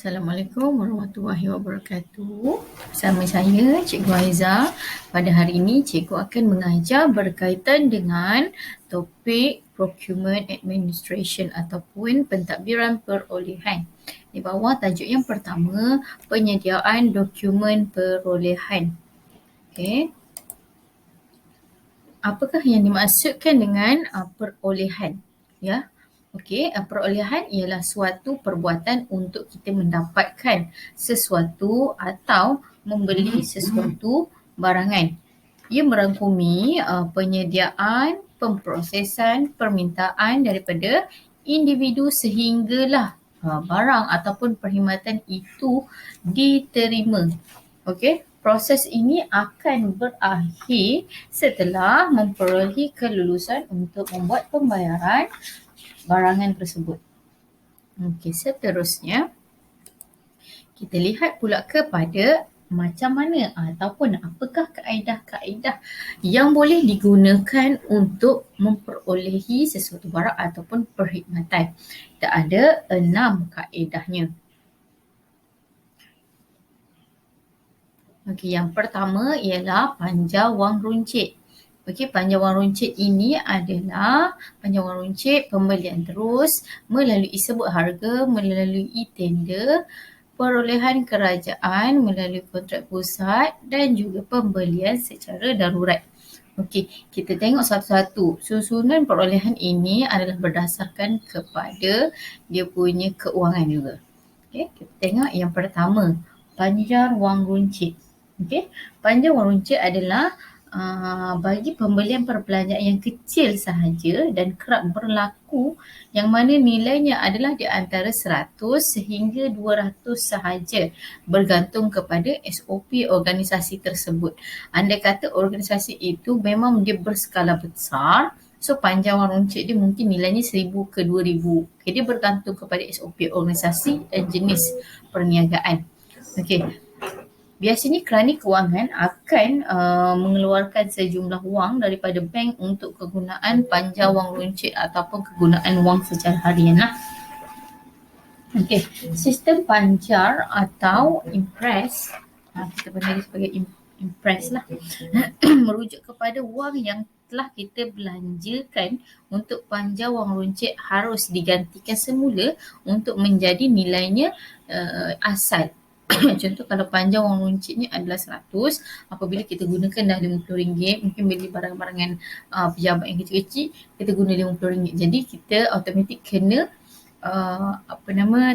Assalamualaikum warahmatullahi wabarakatuh. Bersama saya Cikgu Aiza. Pada hari ini Cikgu akan mengajar berkaitan dengan topik Procurement Administration ataupun pentadbiran perolehan. Di bawah tajuk yang pertama, penyediaan dokumen perolehan. Okey. Apakah yang dimaksudkan dengan perolehan? Ya. Okey, perolehan ialah suatu perbuatan untuk kita mendapatkan sesuatu atau membeli sesuatu barangan. Ia merangkumi penyediaan, pemprosesan, permintaan daripada individu sehinggalah barang ataupun perkhidmatan itu diterima. Okey, proses ini akan berakhir setelah memperolehi kelulusan untuk membuat pembayaran barangan tersebut. Okey, seterusnya kita lihat pula kepada macam mana ataupun apakah kaedah-kaedah yang boleh digunakan untuk memperolehi sesuatu barang ataupun perkhidmatan. Kita ada 6 kaedahnya. Okey, yang pertama ialah panja wang runcit. Okey, panja wang runcit ini adalah panja wang runcit pembelian terus melalui sebut harga, melalui tender, perolehan kerajaan melalui kontrak pusat dan juga pembelian secara darurat. Okey, kita tengok satu-satu. Susunan perolehan ini adalah berdasarkan kepada dia punya keuangan juga. Okey, kita tengok yang pertama, panjar wang runcit. Okey, panjar wang runcit adalah bagi pembelian perbelanjaan yang kecil sahaja dan kerap berlaku yang mana nilainya adalah di antara 100 sehingga 200 sahaja bergantung kepada SOP organisasi tersebut. Andai kata organisasi itu memang dia berskala besar, so panjang wang runcit dia mungkin nilainya 1,000 ke 2,000. Okay, dia bergantung kepada SOP organisasi dan jenis perniagaan. Okey. Biasanya kerana kewangan akan mengeluarkan sejumlah wang daripada bank untuk kegunaan panja wang runcit ataupun kegunaan wang secara harian lah. Okey, sistem panjar atau impress, kita panggil sebagai impress lah, merujuk kepada wang yang telah kita belanjakan untuk panja wang runcit harus digantikan semula untuk menjadi nilainya asal. Contoh kalau panja wang runcitnya adalah 100, apabila kita gunakan dah RM50, mungkin beli barang-barangan pejabat yang kecil-kecil, kita guna RM50. Jadi kita automatik kena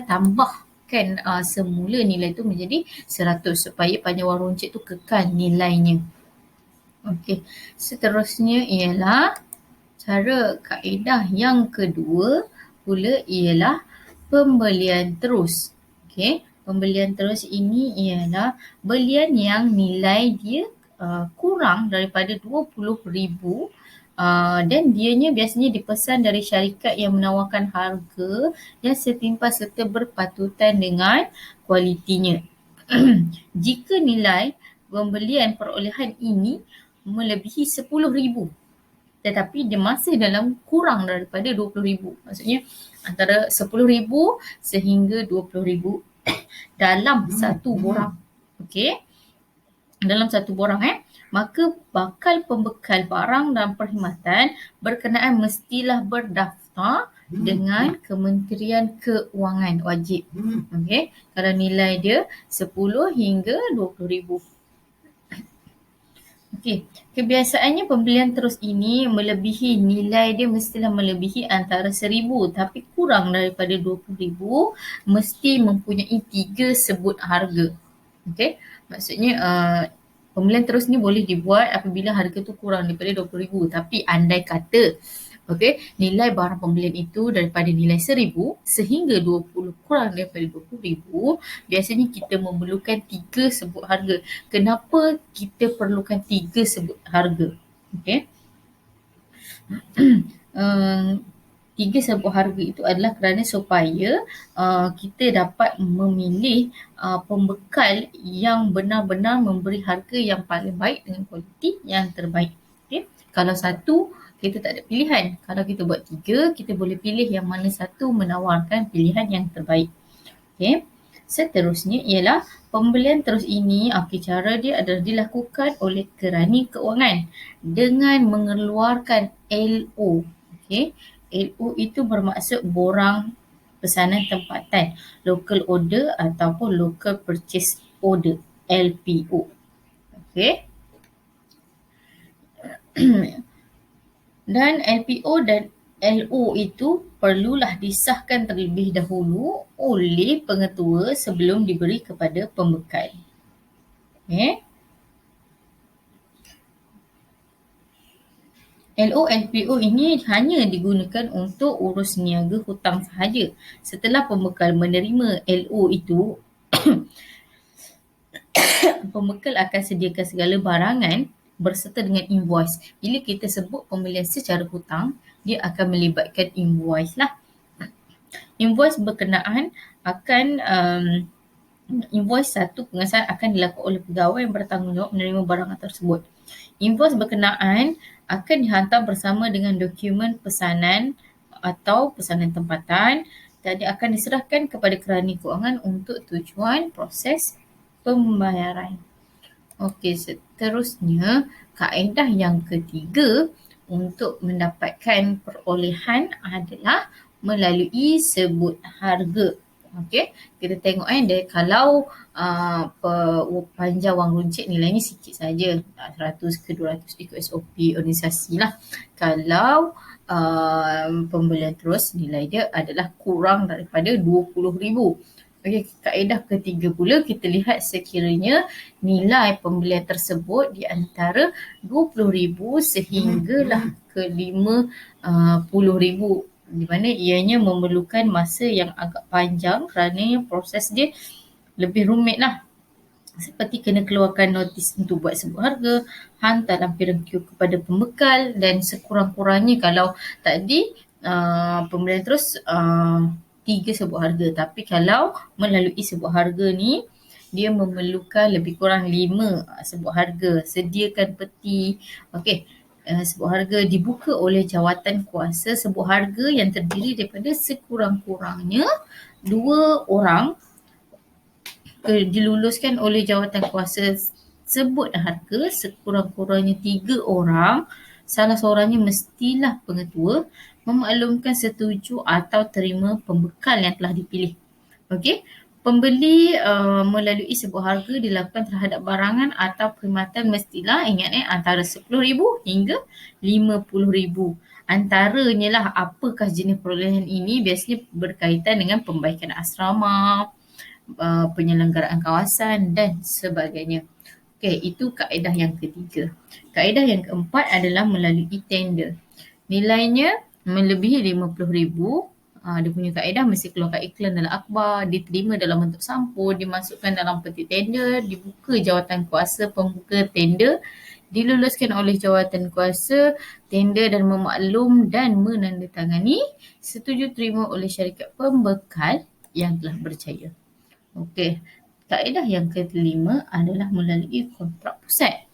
tambahkan semula nilai tu menjadi 100 supaya panja wang runcit tu kekal nilainya. Okey, seterusnya ialah cara kaedah yang kedua pula ialah pembelian terus. Okey, pembelian terus ini ialah belian yang nilai dia kurang daripada RM20,000 dan dianya biasanya dipesan dari syarikat yang menawarkan harga yang setimpal serta berpatutan dengan kualitinya. Jika nilai pembelian perolehan ini melebihi RM10,000 tetapi dia masih dalam kurang daripada RM20,000, maksudnya antara RM10,000 sehingga RM20,000 dalam satu borang. Okey, dalam satu borang maka bakal pembekal barang dan perkhidmatan berkenaan mestilah berdaftar dengan Kementerian Keuangan wajib. Okey, kalau nilai dia 10 hingga RM20,000. Okey, kebiasaannya pembelian terus ini melebihi nilai dia mestilah melebihi antara 1,000 tapi kurang daripada RM20,000 mesti mempunyai 3 sebut harga. Okey, maksudnya pembelian terus ni boleh dibuat apabila harga tu kurang daripada RM20,000 tapi andai kata nilai barang pembelian itu daripada nilai 1,000 sehingga 20 kurang daripada RM20,000, biasanya kita memerlukan 3 sebut harga. Kenapa kita perlukan 3 sebut harga? Okey. 3 sebut harga itu adalah kerana supaya kita dapat memilih pembekal yang benar-benar memberi harga yang paling baik dengan kualiti yang terbaik. Okay? Kalau satu, kita tak ada pilihan. Kalau kita buat 3, kita boleh pilih yang mana satu menawarkan pilihan yang terbaik. Okay? Seterusnya ialah pembelian terus ini, cara dia adalah dilakukan oleh kerani keuangan dengan mengeluarkan LO. Okey, LO itu bermaksud borang pesanan tempatan, local order ataupun local purchase order, LPO. Okey. Dan LPO dan LO itu perlulah disahkan terlebih dahulu oleh pengetua sebelum diberi kepada pembekal. Okay. LO LPO ini hanya digunakan untuk urus niaga hutang sahaja. Setelah pembekal menerima LO itu, pembekal akan sediakan segala barangan berserta dengan invoice. Bila kita sebut pembelian secara hutang, dia akan melibatkan invoice lah. Invoice berkenaan akan invoice satu pengesahan akan dilakukan oleh pegawai yang bertanggungjawab menerima barangan tersebut. Invoice berkenaan akan dihantar bersama dengan dokumen pesanan atau pesanan tempatan dan dia akan diserahkan kepada kerani keuangan untuk tujuan proses pembayaran. Okey, seterusnya kaedah yang ketiga untuk mendapatkan perolehan adalah melalui sebut harga. Okey, kita tengok kalau panjang wang runcit nilainya sikit saja, 100 ke 200 ikut SOP organisasi lah. Kalau pembelian terus nilai dia adalah kurang daripada 20,000. Okey, kaedah ketiga pula kita lihat sekiranya nilai pembelian tersebut di antara 20,000 sehinggalah ke 50,000, di mana ianya memerlukan masa yang agak panjang kerana proses dia lebih rumit lah. Seperti kena keluarkan notis untuk buat sebut harga, hantar lampiran Q kepada pembekal dan sekurang-kurangnya kalau tadi pembelian terus 3 sebut harga, tapi kalau melalui sebut harga ni dia memerlukan lebih kurang 5 sebut harga. Sediakan peti. Okey, sebut harga dibuka oleh jawatan kuasa sebut harga yang terdiri daripada sekurang-kurangnya 2 orang, diluluskan oleh jawatan kuasa sebut harga sekurang-kurangnya 3 orang, salah seorangnya mestilah pengetua, memaklumkan setuju atau terima pembekal yang telah dipilih. Okey, pembeli melalui sebuah harga dilakukan terhadap barangan atau perkhidmatan mestilah ingat antara 10,000 hingga 50,000. Antaranya lah apakah jenis perolehan ini biasanya berkaitan dengan pembaikan asrama, penyelenggaraan kawasan dan sebagainya. Okey, itu kaedah yang ketiga. Kaedah yang keempat adalah melalui tender. Nilainya melebihi 50,000, dia punya kaedah mesti keluarkan iklan dalam akhbar, diterima dalam bentuk sampul, dimasukkan dalam peti tender, dibuka jawatan kuasa pembuka tender, diluluskan oleh jawatan kuasa tender dan memaklum dan menandatangani, setuju terima oleh syarikat pembekal yang telah berjaya. Okey, kaedah yang kelima adalah melalui kontrak pusat.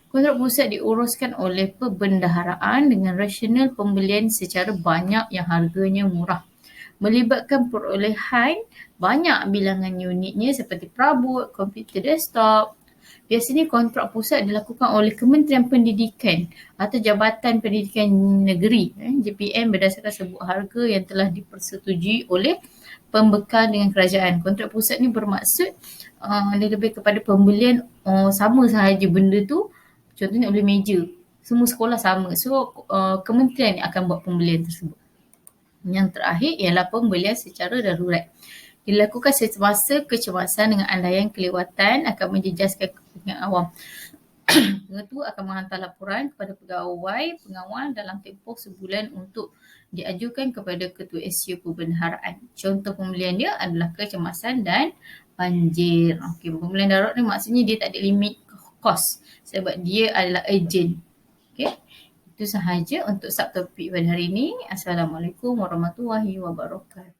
Kontrak pusat diuruskan oleh perbendaharaan dengan rasional pembelian secara banyak yang harganya murah. Melibatkan perolehan banyak bilangan unitnya seperti perabot, komputer desktop. Biasanya kontrak pusat dilakukan oleh Kementerian Pendidikan atau Jabatan Pendidikan Negeri, JPN, berdasarkan sebuah harga yang telah dipersetujui oleh pembekal dengan kerajaan. Kontrak pusat ni bermaksud dia lebih kepada pembelian sama sahaja benda tu, contohnya oleh meja. Semua sekolah sama. So kementerian yang akan buat pembelian tersebut. Yang terakhir ialah pembelian secara darurat. Dilakukan semasa kecemasan dengan andaian kelewatan akan menjejaskan kepentingan awam. Pengetua akan menghantar laporan kepada pegawai pengawal dalam tempoh sebulan untuk diajukan kepada Ketua SU Perbendaharaan. Contoh pembelian dia adalah kecemasan dan banjir. Okey, pembelian darurat ni maksudnya dia tak ada limit kos sebab dia adalah urgent. Okey, itu sahaja untuk subtopik pada hari ini. Assalamualaikum warahmatullahi wabarakatuh.